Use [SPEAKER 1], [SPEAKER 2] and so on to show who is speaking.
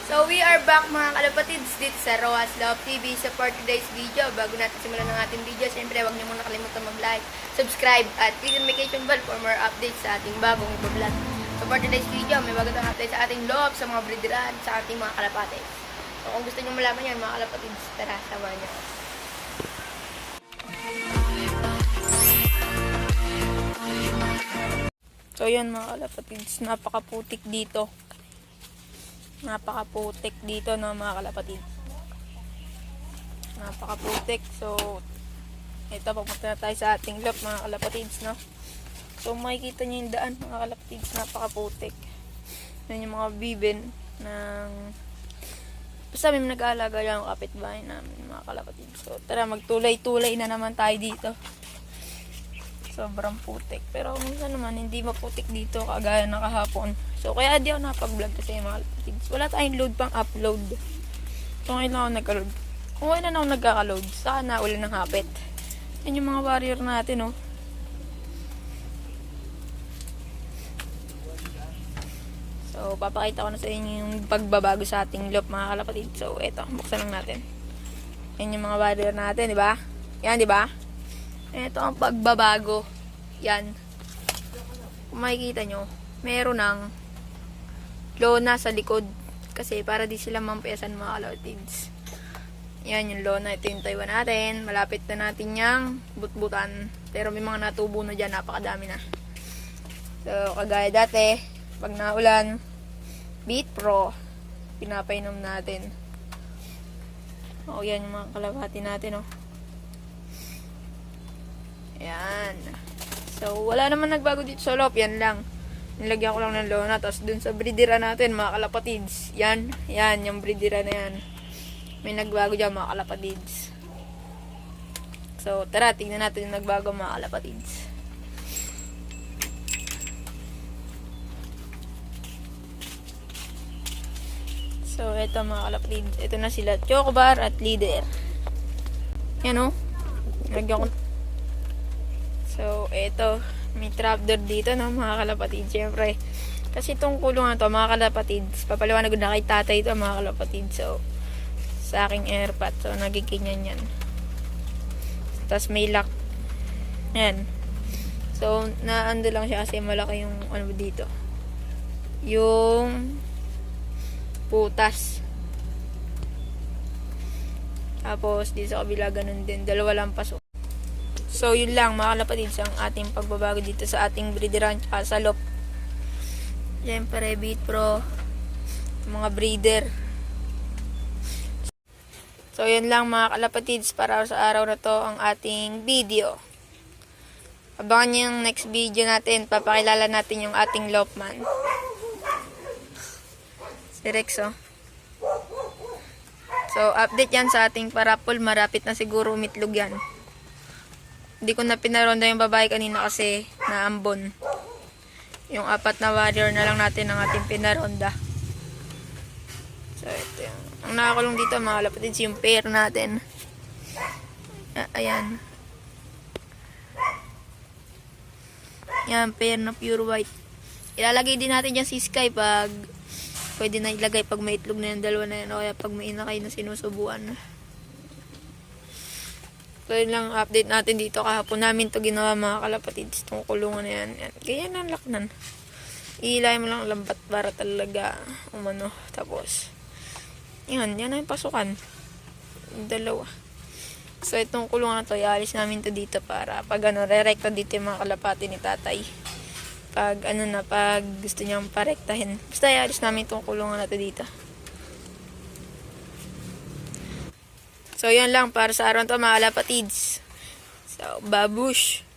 [SPEAKER 1] So, we are back mga kalapatids dito sa Roas Love TV sa for today's video. Bago natin simulan ng ating video, siyempre huwag niyo muna kalimutan mag-like, subscribe, at click the notification bell for more updates sa ating bagong vlog. So, for today's video, may bago tayong update sa ating loob, sa mga breederan, sa ating mga kalapatids. So, kung gusto niyo malaman yan mga kalapatids, tara, samahan niyo. So, yun mga kalapatids, napakaputik dito. Napakaputik dito no mga kalapatid. Napakaputik. So ito, papunta na tayo sa ating loop mga kalapatids, no. So makikita niyo yung daan mga kalapatids, napakaputik. Yan yung mga bibin ng basta may nag-aalaga lang ang kapitbahay namin mga kalapatids. So tara, magtulay-tulay na naman tayo dito. Sobrang putik. Pero minsan naman hindi maputik dito kagaya ng kahapon. So kaya di ako napag-vlog kasi mga kalapatids. Wala tayong load pang upload. So ngayon lang ako nagka-load. Kung ngayon ako nagkaka-load, saka na ulan ng hapit. Yan yung mga warrior natin, oh. So papakita ko na sa inyo yung pagbabago sa ating loop mga kalapatids. So eto, buksan lang natin. Yan yung mga warrior natin, di ba? Yan, di ba? Ito ang pagbabago. Yan. Kung makikita nyo, meron ng lona sa likod. Kasi para di sila mampiyasan mga kalapatids. Yan yung lona. Ito yung Taiwan natin. Malapit na natin yung butbutan. Pero may mga natubo na dyan. Napakadami na. So, kagaya dati, pag naulan, Beat Pro, pinapainom natin. O, yan yung mga kalapati natin, oh. Yan. So, wala naman nagbago dito sa loob. Yan lang. Nilagyan ko lang ng lona. Tapos, dun sa breedera natin, mga kalapatids. Yan. Yan, yung breedera na yan. May nagbago dyan, mga kalapatids. So, tara, tingnan natin yung nagbago, mga kalapatids. So, eto, mga kalapatids. Ito na sila, Chocobar at Leader. Yan, o. Nilagyan ko. So, eto, may trapdoor dito, no, mga kalapatids. Siyempre, kasi itong kulungan to, mga kalapatids, papaliwanag ko na kay tatay ito, mga kalapatids. So, sa aking airpot. So, nagikinyan yan. Tapos, may lock. Yan. So, naando lang siya kasi malaki yung, ano dito, yung putas. Tapos, dito sa kabila, ganun din. Dalawa lang pasok. So, yun lang mga kalapatids ang ating pagbabago dito sa ating breederan at sa loop. Siyempre, Beat Pro, mga breeder. So, yun lang mga kalapatids para sa araw na to ang ating video. Abangan nyo yung next video natin. Papakilala natin yung ating loopman. Si Rex, oh. So, update yan sa ating parapol. Marapit na siguro umitlog yan. Hindi ko na pinaronda yung babae kanina kasi naambon. Yung 4 na warrior na lang natin ang ating pinaronda. So, ito yung ang nakakulong dito mga kalapatids, yung pair natin. Ayan. Yan, pair na pure white. Ilalagay din natin dyan si Sky pag pwede na ilagay pag may itlog na yung dalawa na yan o kaya pag may inakay na sinusubuan. So, yun lang update natin dito. Kahapon namin to ginawa mga kalapatids. Itong kulungan na yan. Yan. Ganyan ang laknan. Iilay mo lang lambat para talaga umano. Tapos, yan na yung pasukan. Dalawa. So, itong kulungan na to, ialis namin to dito para pag ano, re-recta dito yung mga kalapati ni tatay. Pag ano na, pag gusto niyang parektahin. Basta ialis namin itong kulungan na to dito. So, yan lang para sa araw to mga kalapatids. So, babush!